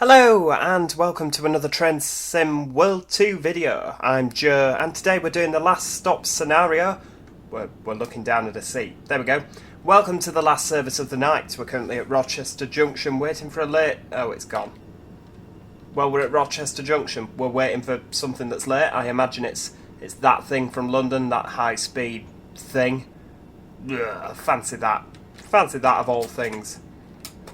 Hello and welcome to another Train Sim World 2 video. I'm Joe and today we're doing the last stop scenario. We're looking down at a seat. There we go. Welcome to the last service of the night. We're currently at Rochester Junction waiting for a late... Oh, it's gone. Well, we're at Rochester Junction. We're waiting for something that's late. I imagine it's that thing from London, that high-speed thing. Ugh, fancy that. Fancy that of all things.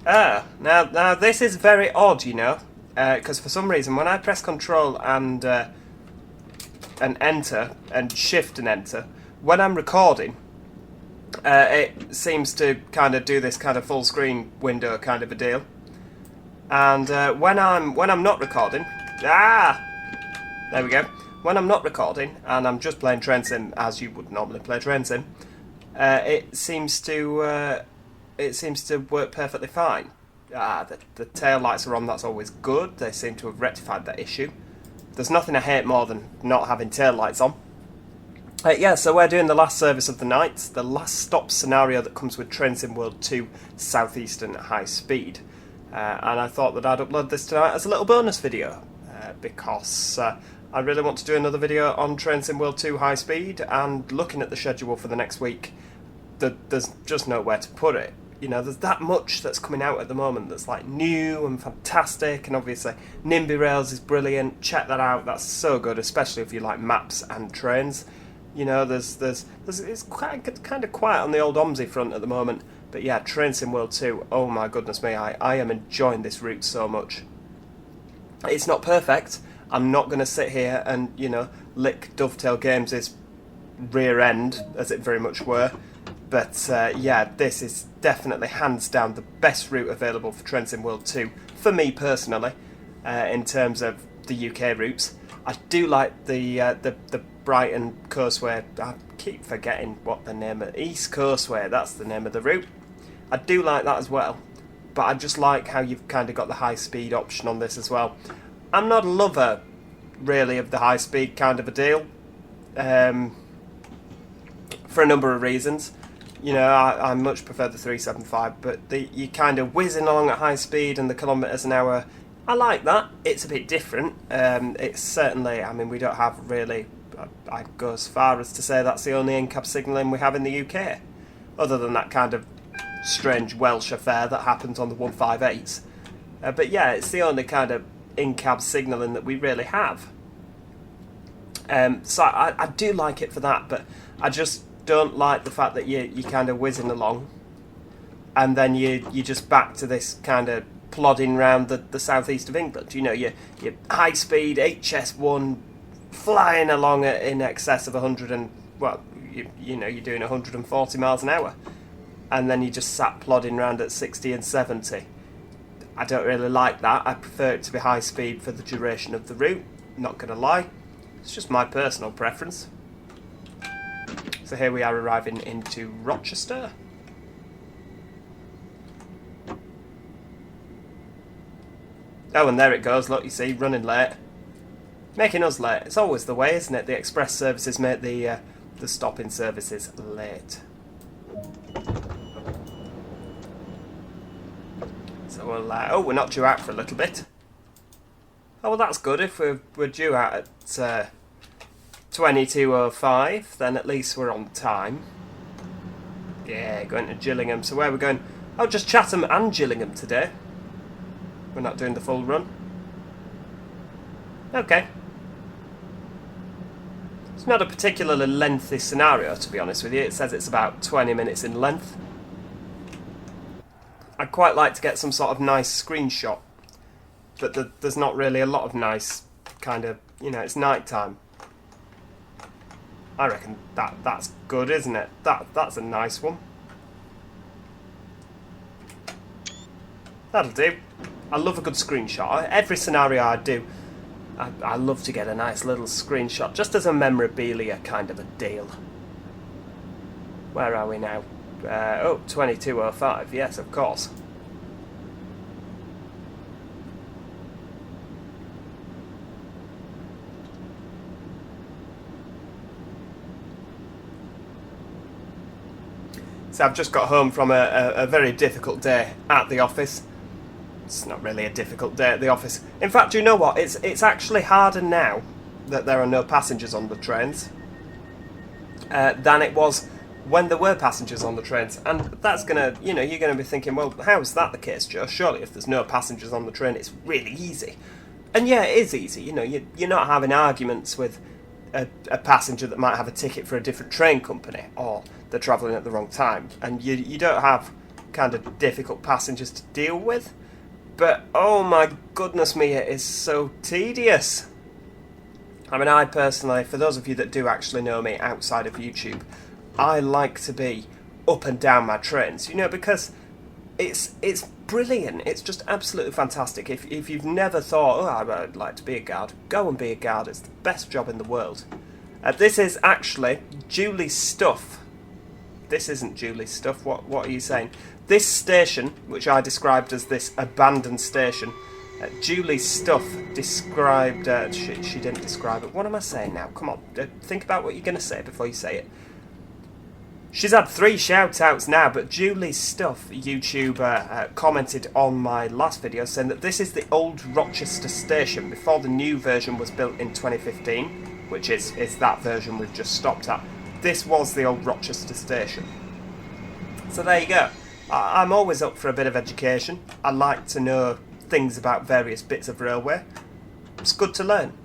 Now this is very odd, you know, because for some reason when I press Control and Enter and Shift and Enter, when I'm recording, it seems to kind of do this kind of full screen window kind of a deal, and when I'm not recording, there we go. When I'm not recording and I'm just playing Train Sim as you would normally play Train Sim, it seems to work perfectly fine. The tail lights are on, that's always good. They seem to have rectified that issue. There's nothing I hate more than not having tail lights on. Yeah, so we're doing the last service of the night, the last stop scenario that comes with Train Sim World 2 Southeastern High Speed. And I thought that I'd upload this tonight as a little bonus video, because I really want to do another video on Train Sim World 2 High Speed, and looking at the schedule for the next week, there's just nowhere to put it. You know, there's that much that's coming out at the moment that's like new and fantastic, and obviously NIMBY Rails is brilliant. Check that out, that's so good, especially if you like maps and trains. You know, it's quite kind of quiet on the old OMSI front at the moment, but yeah, Train Sim World 2, oh my goodness me, I am enjoying this route so much. It's not perfect. I'm not going to sit here and, you know, lick Dovetail Games' rear end, as it very much were. But yeah, this is definitely hands down the best route available for Train Sim World 2, for me personally, in terms of the UK routes. I do like the Brighton Coastway. I keep forgetting what the name of East Coastway, that's the name of the route. I do like that as well, but I just like how you've kind of got the high speed option on this as well. I'm not a lover, really, of the high speed kind of a deal, for a number of reasons. You know, I much prefer the 375, but you kind of whizzing along at high speed and the kilometres an hour, I like that. It's a bit different. It's certainly, I mean, we don't have really, I'd go as far as to say that's the only in-cab signalling we have in the UK, other than that kind of strange Welsh affair that happens on the 158s. But yeah, it's the only kind of in-cab signalling that we really have. So I do like it for that, but I just don't like the fact that you kind of whizzing along and then you just back to this kind of plodding round the southeast of England. You know, your high speed HS1 flying along at in excess of 100 and, well, you know, you're doing 140 miles an hour, and then you just sat plodding round at 60 and 70. I don't really like that. I prefer it to be high speed for the duration of the route, not gonna lie. It's just my personal preference. So here we are arriving into Rochester. Oh, and there it goes, look, you see, running late. Making us late. It's always the way, isn't it? The express services make the stopping services late. So we'll... oh, we're not due out for a little bit. Oh, well, that's good. If we're due out at 22:05, then at least we're on time. Yeah, going to Gillingham. So where are we going? Oh, just Chatham and Gillingham today. We're not doing the full run. Okay. It's not a particularly lengthy scenario, to be honest with you. It says it's about 20 minutes in length. I'd quite like to get some sort of nice screenshot, but there's not really a lot of nice kind of, you know, it's night time. I reckon that's good, isn't it? That's a nice one. That'll do. I love a good screenshot. Every scenario I do, I love to get a nice little screenshot, just as a memorabilia kind of a deal. Where are we now? Oh, 22:05. Yes, of course. So I've just got home from a very difficult day at the office. It's not really a difficult day at the office. In fact, do you know what? It's actually harder now that there are no passengers on the trains than it was when there were passengers on the trains. And that's gonna, you're gonna be thinking, well, how is that the case, Joe? Surely if there's no passengers on the train, it's really easy. And yeah, it is easy. You're not having arguments with a passenger that might have a ticket for a different train company, or they're travelling at the wrong time, and you don't have kind of difficult passengers to deal with. But oh my goodness me, it is so tedious. I mean, I personally, for those of you that do actually know me outside of YouTube, I like to be up and down my trains, because it's brilliant. It's just absolutely fantastic. If you've never thought, oh, I'd like to be a guard, go and be a guard. It's the best job in the world. This is actually Julie's stuff. This isn't Julie's stuff. What are you saying? This station, which I described as this abandoned station, Julie's stuff described... she didn't describe it. What am I saying now? Come on, think about what you're going to say before you say it. She's had 3 shout-outs now, but Julie's stuff YouTuber commented on my last video saying that this is the old Rochester station before the new version was built in 2015, which is that version we've just stopped at. This was the old Rochester station. So there you go. I'm always up for a bit of education. I like to know things about various bits of railway. It's good to learn.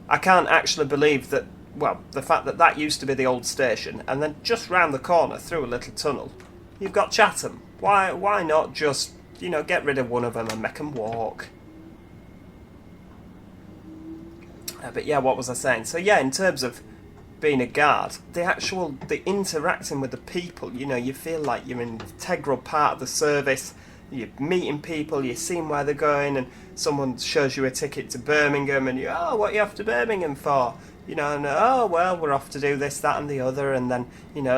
I can't actually believe that, well, the fact that used to be the old station, and then just round the corner through a little tunnel, you've got Chatham. Why not just, get rid of one of them and make them walk? But yeah, what was I saying? So yeah, in terms of being a guard, the interacting with the people, you feel like you're an integral part of the service. You're meeting people, you're seeing where they're going, and someone shows you a ticket to Birmingham, and what are you off to Birmingham for? And oh, well, we're off to do this, that and the other, and then,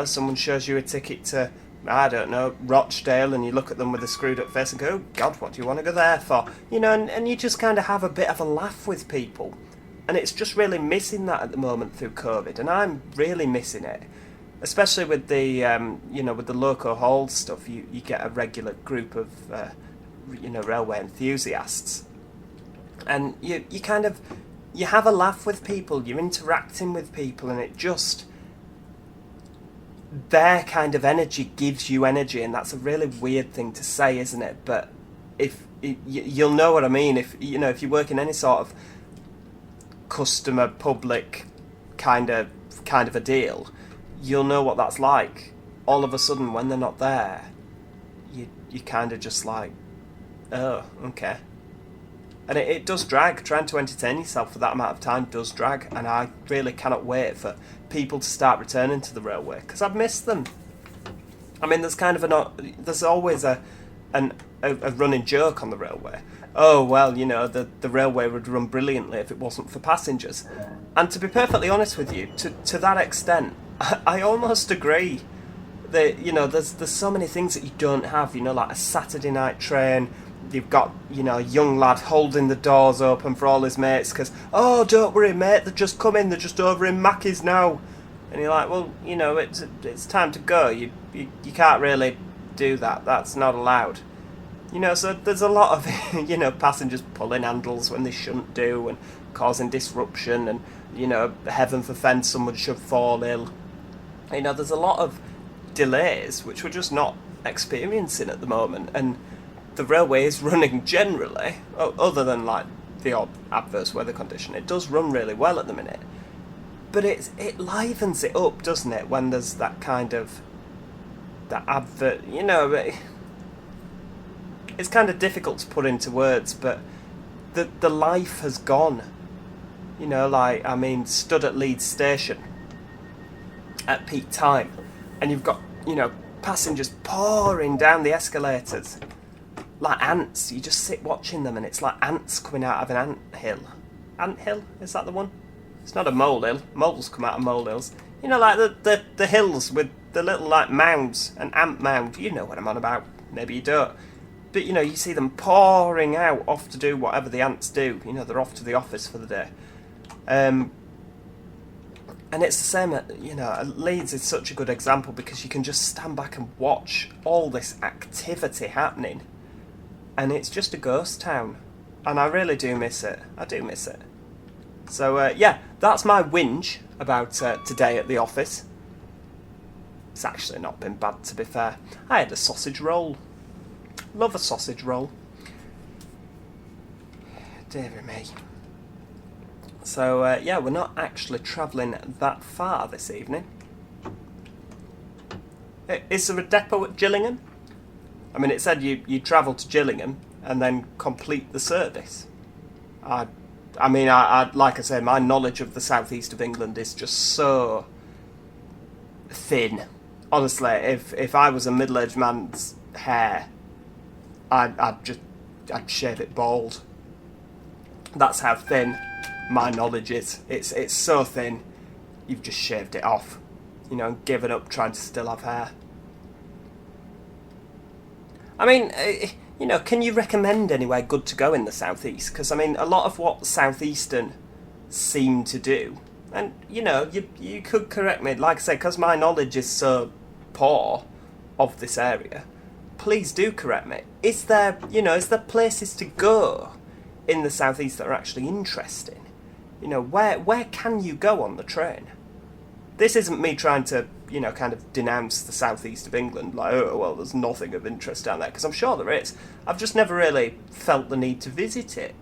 someone shows you a ticket to, I don't know, Rochdale, and you look at them with a screwed up face and go, oh God, what do you want to go there for? And you just kind of have a bit of a laugh with people. And it's just really missing that at the moment through COVID, and I'm really missing it. Especially with the, with the local haul stuff, you get a regular group of, railway enthusiasts. And you have a laugh with people, you're interacting with people, and it just, their kind of energy gives you energy, and that's a really weird thing to say, isn't it? But you'll know what I mean, if you work in any sort of customer, public kind of a deal, you'll know what that's like. All of a sudden, when they're not there, you kind of just like, oh, okay. And it does drag. Trying to entertain yourself for that amount of time does drag, and I really cannot wait for people to start returning to the railway, because I've missed them. I mean, there's always a running joke on the railway. Oh, well, the railway would run brilliantly if it wasn't for passengers. And to be perfectly honest with you, to that extent, I almost agree that, there's so many things that you don't have, like a Saturday night train. You've got, a young lad holding the doors open for all his mates because, oh, don't worry, mate, they're just coming, they're just over in Mackie's now. And you're like, well, it's time to go. You can't really do that. That's not allowed. So there's a lot of, passengers pulling handles when they shouldn't do and causing disruption and, heaven forfend someone should fall ill. There's a lot of delays which we're just not experiencing at the moment, and the railway is running generally, other than like the odd adverse weather condition, it does run really well at the minute. But it livens it up, doesn't it, when there's that kind of, that advert, it's kind of difficult to put into words, but the life has gone. Stood at Leeds Station at peak time, and you've got, passengers pouring down the escalators like ants. You just sit watching them, and it's like ants coming out of an ant hill. Ant hill? Is that the one? It's not a molehill. Moles come out of molehills. Like the hills with the little like mounds, an ant mound. You know what I'm on about. Maybe you don't. But, you see them pouring out off to do whatever the ants do. They're off to the office for the day. And it's the same at, Leeds is such a good example because you can just stand back and watch all this activity happening. and it's just a ghost town. And I really do miss it. I do miss it. So, yeah, that's my whinge about today at the office. It's actually not been bad, to be fair. I had a sausage roll. Love a sausage roll. Dear me. So, yeah, we're not actually travelling that far this evening. Is there a depot at Gillingham? I mean, it said you travel to Gillingham and then complete the service. I mean, like I say, my knowledge of the southeast of England is just so thin. Honestly, if I was a middle-aged man's hair, I'd shave it bald. That's how thin my knowledge is. It's so thin, you've just shaved it off, you know, and given up trying to still have hair. I mean, you know, can you recommend anywhere good to go in the southeast? Because I mean, a lot of what Southeastern seem to do, and you know, you could correct me, like I say, because my knowledge is so poor of this area. Please do correct me. Is there places to go in the southeast that are actually interesting? You know, where can you go on the train? This isn't me trying to, you know, kind of denounce the southeast of England, like, oh, well, there's nothing of interest down there, because I'm sure there is. I've just never really felt the need to visit it.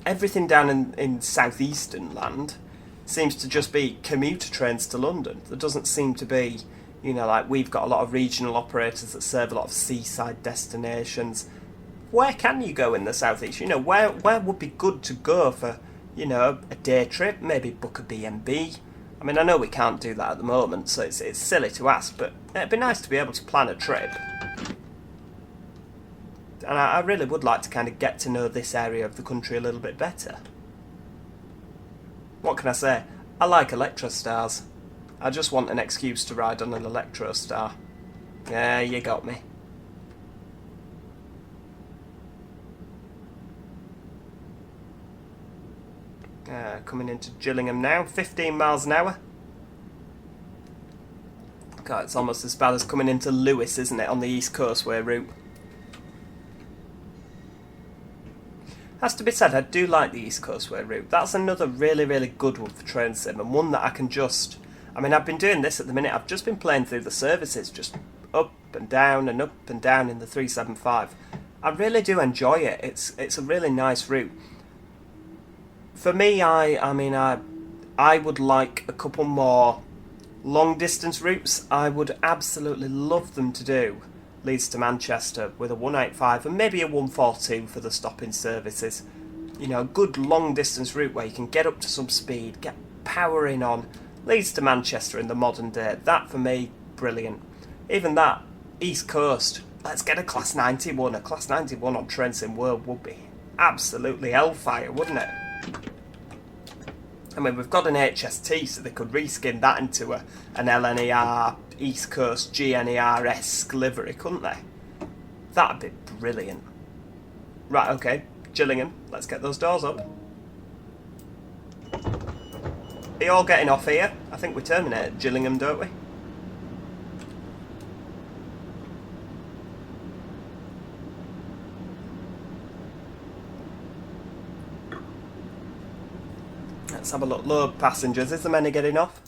Everything down in southeastern land seems to just be commuter trains to London. There doesn't seem to be, you know, like we've got a lot of regional operators that serve a lot of seaside destinations. Where can you go in the southeast? You know, where would be good to go for, you know, a day trip? Maybe book a B&B. I mean, I know we can't do that at the moment, so it's silly to ask, but it'd be nice to be able to plan a trip. And I really would like to kind of get to know this area of the country a little bit better. What can I say? I like Electrostars. I just want an excuse to ride on an Electrostar. Yeah, you got me. Coming into Gillingham now, 15 miles an hour. God, it's almost as bad as coming into Lewis, isn't it, on the East Coastway route. Has to be said, I do like the East Coastway route. That's another really, really good one for train sim, and one that I can just... I mean, I've been doing this at the minute. I've just been playing through the services, just up and down and up and down in the 375. I really do enjoy it. It's a really nice route. For me, I would like a couple more long distance routes. I would absolutely love them to do Leeds to Manchester with a 185 and maybe a 142 for the stopping services. You know, a good long distance route where you can get up to some speed, get powering on. Leeds to Manchester in the modern day, that for me, brilliant. Even that, East Coast, let's get a Class 91. A Class 91 on Train Sim World would be absolutely hellfire, wouldn't it? I mean, we've got an HST, so they could reskin that into an LNER, East Coast GNER-esque livery, couldn't they? That'd be brilliant. Right, okay, Gillingham, let's get those doors up. Are you all getting off here? I think we terminate at Gillingham, don't we? Let's have a look. Load passengers. Is there many getting off?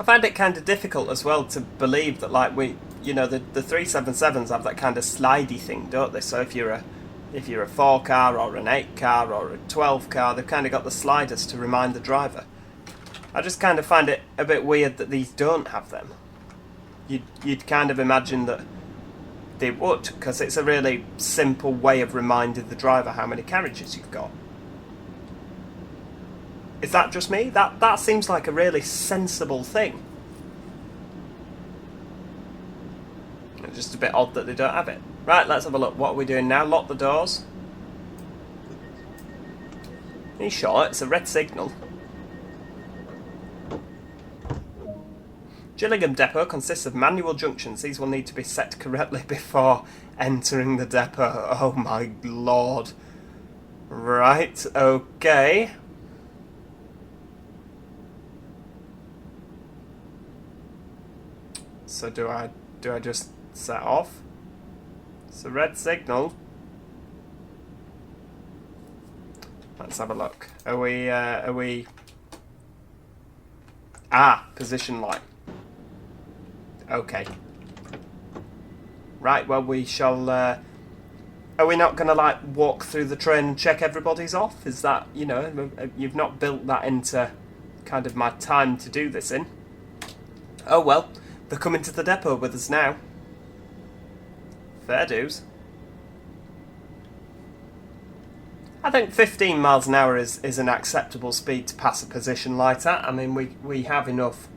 I find it kind of difficult as well to believe that, like, the 377s have that kind of slidey thing, don't they? So if you're a 4 car or an 8 car or a 12 car, they've kind of got the sliders to remind the driver. I just kind of find it a bit weird that these don't have them. You'd kind of imagine that they would, because it's a really simple way of reminding the driver how many carriages you've got. Is that just me? That seems like a really sensible thing. It's just a bit odd that they don't have it. Right, let's have a look. What are we doing now? Lock the doors. Are you sure? It's a red signal. Gillingham depot consists of manual junctions. These will need to be set correctly before entering the depot. Oh my lord. Right, okay. So do I just set off? It's a red signal. Let's have a look. Are we... Ah, position light. Okay. Right, well we shall... Are we not going to, like, walk through the train and check everybody's off? Is that, you know, you've not built that into kind of my time to do this in. Oh well, they're coming to the depot with us now. Fair dues. I think 15 miles an hour is an acceptable speed to pass a position light at. I mean, we have enough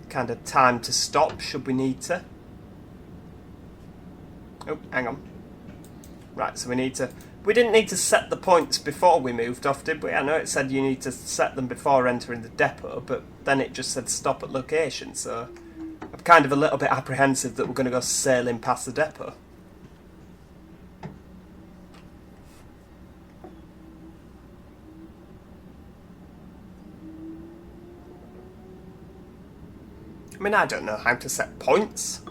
kind of time to stop should we need to. Oh, hang on. Right, so we didn't need to set the points before we moved off, did we? I know it said you need to set them before entering the depot, but then it just said stop at location, so I'm kind of a little bit apprehensive that we're going to go sailing past the depot. I mean, I don't know how to set points.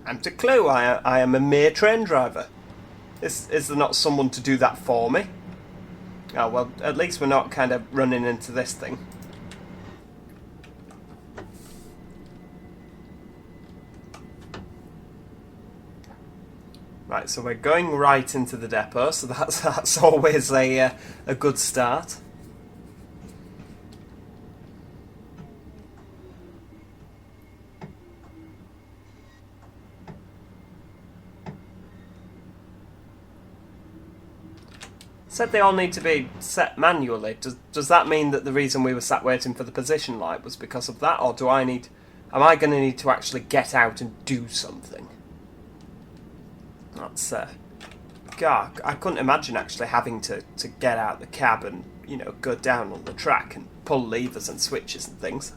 I'm to clue. I am a mere train driver. Is there not someone to do that for me? Oh, well, at least we're not kind of running into this thing. Right, so we're going right into the depot, so that's always a good start. Said they all need to be set manually. Does that mean that the reason we were sat waiting for the position light was because of that, or am I going to need to actually get out and do something? That's God, I couldn't imagine actually having to get out the cab and, you know, go down on the track and pull levers and switches and things.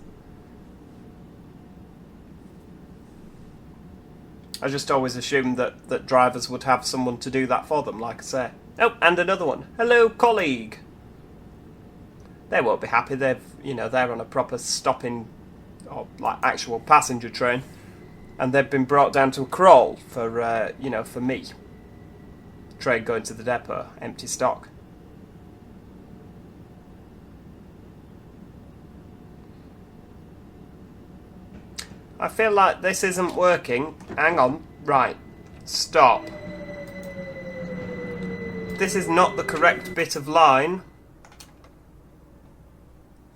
I just always assumed that drivers would have someone to do that for them, like I say. Oh, and another one. Hello, colleague. They won't be happy. They're on a proper stopping, or like actual passenger train, and they've been brought down to a crawl for for me. Train going to the depot, empty stock. I feel like this isn't working. Hang on. Right. Stop. This is not the correct bit of line.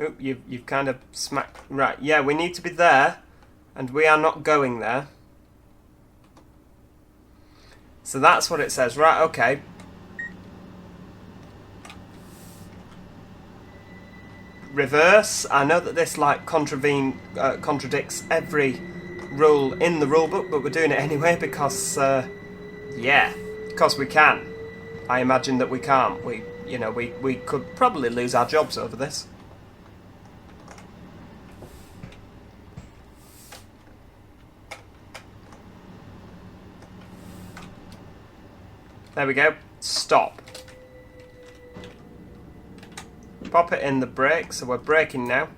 Oop, you've kind of smacked... Right, yeah, we need to be there, and we are not going there. So that's what it says. Right, okay. Reverse. I know that this, like, contradicts every rule in the rulebook, but we're doing it anyway because, yeah, because we can. I imagine that we can't. We could probably lose our jobs over this. There we go. Stop. Pop it in the brake, so we're braking now.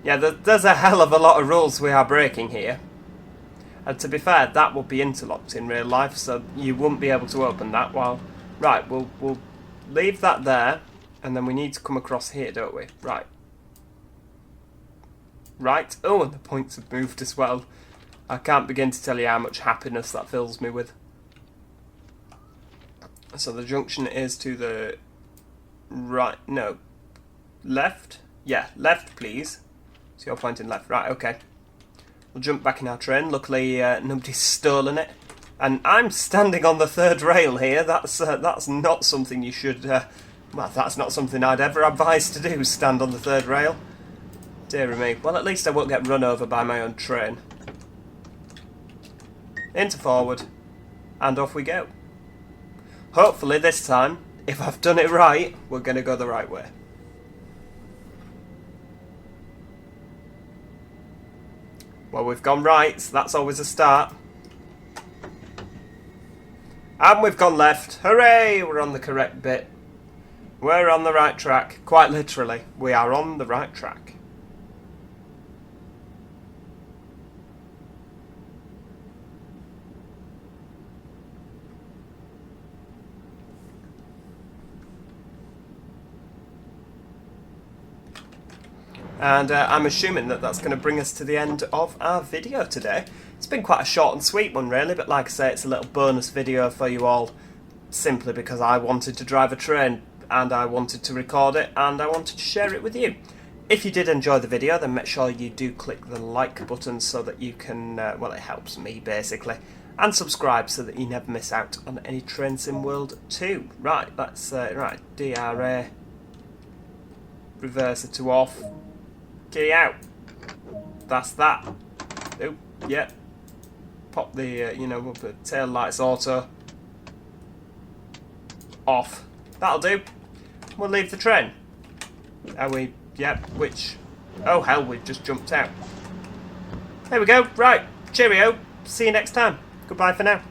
Yeah, there's a hell of a lot of rules we are breaking here. And to be fair, that would be interlocked in real life, so you wouldn't be able to open that while... Right, we'll leave that there, and then we need to come across here, don't we? Right. Right. Oh, and the points have moved as well. I can't begin to tell you how much happiness that fills me with. So the junction is to the... Right, no. Left? Yeah, left, please. So you're pointing left. Right, okay. We'll jump back in our train. Luckily, nobody's stolen it. And I'm standing on the third rail here. That's not something you should... well, that's not something I'd ever advise to do, stand on the third rail. Dear me. Well, at least I won't get run over by my own train. Into forward. And off we go. Hopefully this time, if I've done it right, we're going to go the right way. Well, we've gone right, so that's always a start. And we've gone left. Hooray! We're on the correct bit. We're on the right track. Quite literally, we are on the right track. And I'm assuming that that's going to bring us to the end of our video today. It's been quite a short and sweet one really, but like I say, it's a little bonus video for you all, simply because I wanted to drive a train and I wanted to record it and I wanted to share it with you. If you did enjoy the video, then make sure you do click the like button so that you can, well, it helps me basically, and subscribe so that you never miss out on any Train Sim World 2. Right, let's, right, DRA, reverser to off, key out, that's that. Oh, yeah. Pop the, you know, we'll put tail lights auto off. That'll do. We'll leave the train. Are we? Yep. Which? Oh hell, we've just jumped out. There we go. Right. Cheerio. See you next time. Goodbye for now.